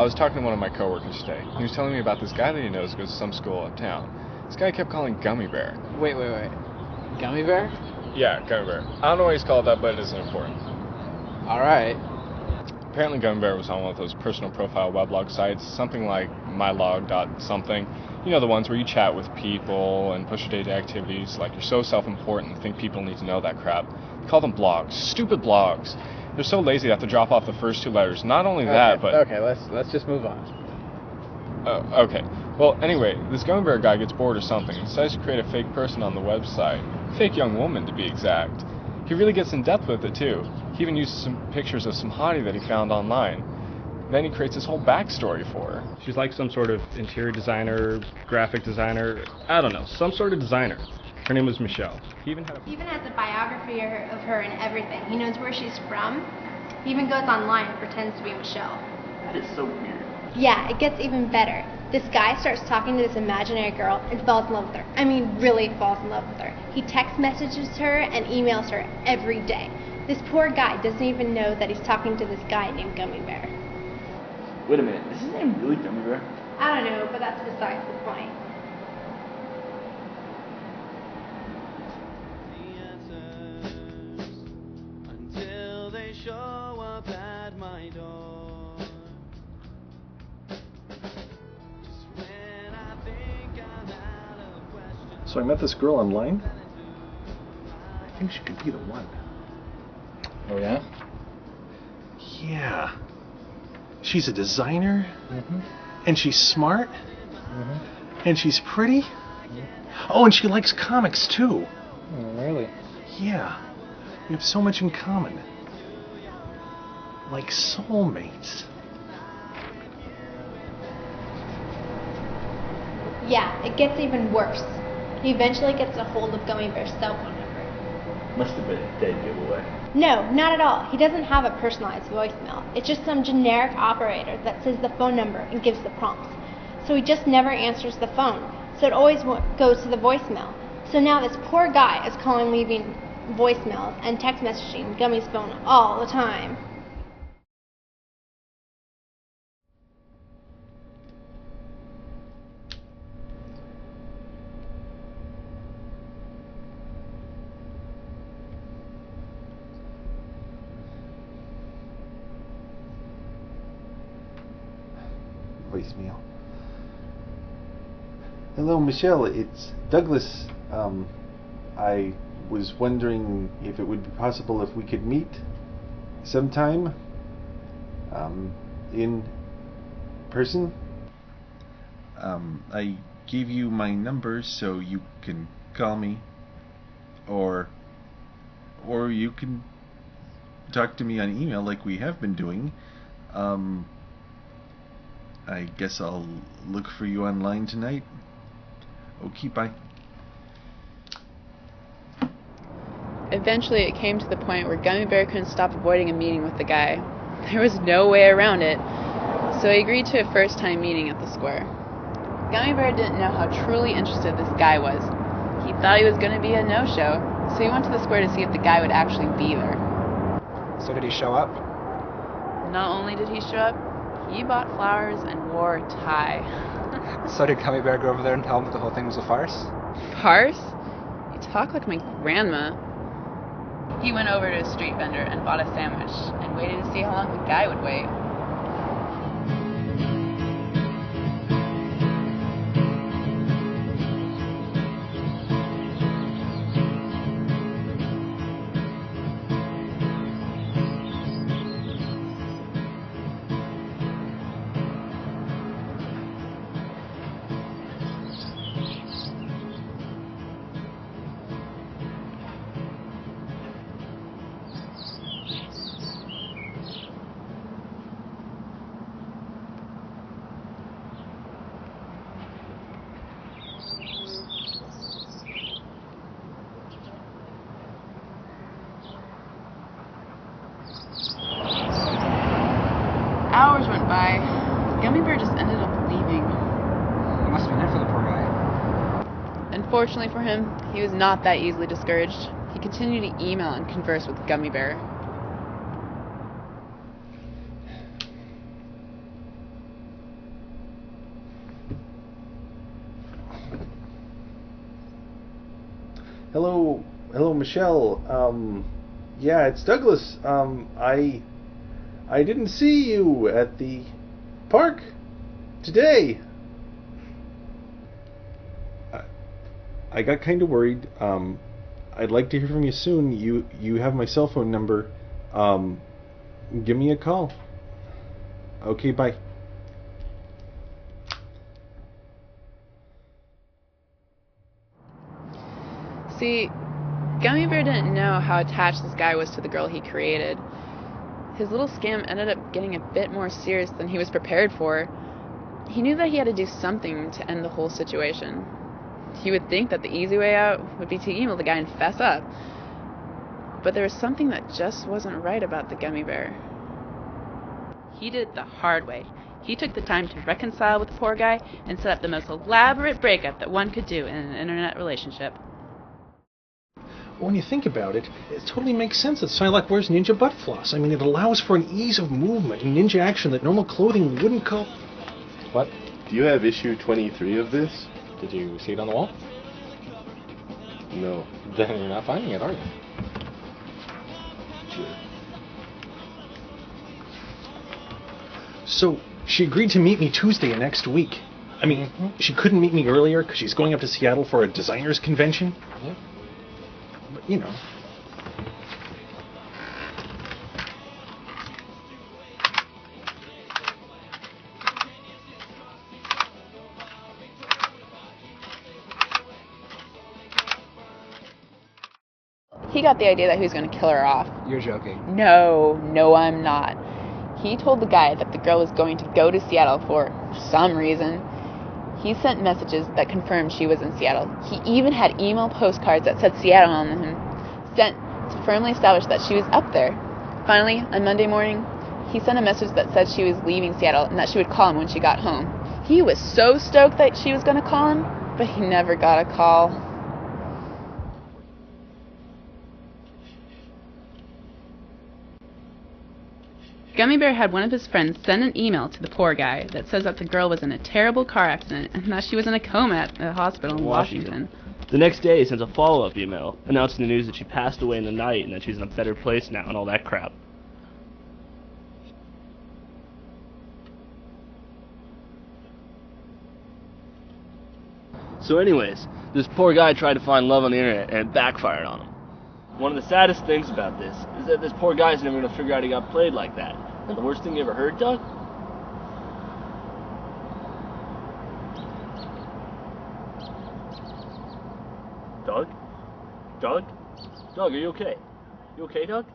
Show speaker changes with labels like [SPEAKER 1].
[SPEAKER 1] I was talking to one of my coworkers today. He was telling me about this guy that he knows goes to some school uptown. This guy kept calling Gummy Bear.
[SPEAKER 2] Wait. Gummy Bear?
[SPEAKER 1] Yeah, Gummy Bear. I don't know why he's called that, but it isn't important.
[SPEAKER 2] Alright.
[SPEAKER 1] Apparently Gummy Bear was on one of those personal profile weblog sites, something like mylog.something. You know, the ones where you chat with people and push your day-to-day activities like you're so self-important and think people need to know that crap. They call them blogs. Stupid blogs. They're so lazy they have to drop off the first two letters. Not only that, but...
[SPEAKER 2] Okay, let's just move on.
[SPEAKER 1] Oh, okay. Well, anyway, this Gummy Bear guy gets bored or something and decides to create a fake person on the website. Fake young woman, to be exact. He really gets in depth with it, too. He even uses some pictures of some hottie that he found online. Then he creates this whole backstory for her.
[SPEAKER 3] She's like some sort of interior designer, graphic designer, I don't know, some sort of designer. Her name was Michelle. He even has
[SPEAKER 4] a biography of her and everything. He knows where she's from. He even goes online and pretends to be Michelle.
[SPEAKER 5] That is so weird.
[SPEAKER 4] Yeah, it gets even better. This guy starts talking to this imaginary girl and falls in love with her. I mean, really falls in love with her. He text messages her and emails her every day. This poor guy doesn't even know that he's talking to this guy named Gummy Bear.
[SPEAKER 5] Wait a minute, is his name really Gummy Bear?
[SPEAKER 4] I don't know, but that's besides the point.
[SPEAKER 6] So I met this girl online. I think she could be the one.
[SPEAKER 2] Oh yeah?
[SPEAKER 6] Yeah. She's a designer. Mm-hmm. And she's smart. Mm-hmm. And she's pretty. Mm-hmm. Oh, and she likes comics too.
[SPEAKER 2] Oh, really?
[SPEAKER 6] Yeah. We have so much in common. Like soulmates.
[SPEAKER 4] Yeah, it gets even worse. He eventually gets a hold of Gummy Bear's cell phone number.
[SPEAKER 5] Must have been a dead giveaway.
[SPEAKER 4] No, not at all. He doesn't have a personalized voicemail. It's just some generic operator that says the phone number and gives the prompts. So he just never answers the phone. So it always goes to the voicemail. So now this poor guy is calling, leaving voicemails and text messaging Gummy's phone all the time.
[SPEAKER 7] Voicemail. Hello, Michelle. It's Douglas. I was wondering if it would be possible if we could meet sometime in person. I gave you my number so you can call me, or you can talk to me on email like we have been doing. I guess I'll look for you online tonight. Okay, bye.
[SPEAKER 8] Eventually it came to the point where Gummy Bear couldn't stop avoiding a meeting with the guy. There was no way around it, so he agreed to a first-time meeting at the square. Gummy Bear didn't know how truly interested this guy was. He thought he was going to be a no-show, so he went to the square to see if the guy would actually be there.
[SPEAKER 2] So did he show up?
[SPEAKER 8] Not only did he show up, he bought flowers and wore a tie.
[SPEAKER 2] So did Gummy Bear go over there and tell him that the whole thing was a farce?
[SPEAKER 8] Farce? You talk like my grandma. He went over to a street vendor and bought a sandwich and waited to see how long the guy would wait. Hours went by. Gummy Bear just ended up leaving.
[SPEAKER 2] It must have been it for the poor guy.
[SPEAKER 8] Unfortunately for him, he was not that easily discouraged. He continued to email and converse with Gummy Bear.
[SPEAKER 6] Hello, Michelle. Yeah, it's Douglas. I didn't see you at the park today. I got kind of worried. I'd like to hear from you soon. You have my cell phone number. Give me a call. Okay, bye.
[SPEAKER 8] See, Gummy Bear didn't know how attached this guy was to the girl he created. His little scam ended up getting a bit more serious than he was prepared for. He knew that he had to do something to end the whole situation. He would think that the easy way out would be to email the guy and fess up. But there was something that just wasn't right about the Gummy Bear. He did it the hard way. He took the time to reconcile with the poor guy and set up the most elaborate breakup that one could do in an internet relationship.
[SPEAKER 6] When you think about it, it totally makes sense that Psylocke wears ninja butt floss. I mean, it allows for an ease of movement and ninja action that normal clothing wouldn't call. What?
[SPEAKER 9] Do you have issue 23 of this?
[SPEAKER 1] Did you see it on the wall?
[SPEAKER 9] No.
[SPEAKER 1] Then you're not finding it, are you?
[SPEAKER 9] Sure.
[SPEAKER 6] So, she agreed to meet me Tuesday of next week. I mean, she couldn't meet me earlier because she's going up to Seattle for a designers convention.
[SPEAKER 1] Yeah.
[SPEAKER 6] But, you know.
[SPEAKER 8] He got the idea that he was going to kill her off.
[SPEAKER 2] You're joking.
[SPEAKER 8] No, I'm not. He told the guy that the girl was going to go to Seattle for some reason. He sent messages that confirmed she was in Seattle. He even had email postcards that said Seattle on them, sent to firmly establish that she was up there. Finally, on Monday morning, he sent a message that said she was leaving Seattle and that she would call him when she got home. He was so stoked that she was going to call him, but he never got a call. Gummy Bear had one of his friends send an email to the poor guy that says that the girl was in a terrible car accident and that she was in a coma at the hospital in Washington.
[SPEAKER 3] The next day, he sends a follow-up email announcing the news that she passed away in the night and that she's in a better place now and all that crap. So anyways, this poor guy tried to find love on the internet and it backfired on him. One of the saddest things about this is that this poor guy's never going to figure out he got played like that. And the worst thing you ever heard, Doug? Doug? Doug? Doug, are you okay? You okay, Doug?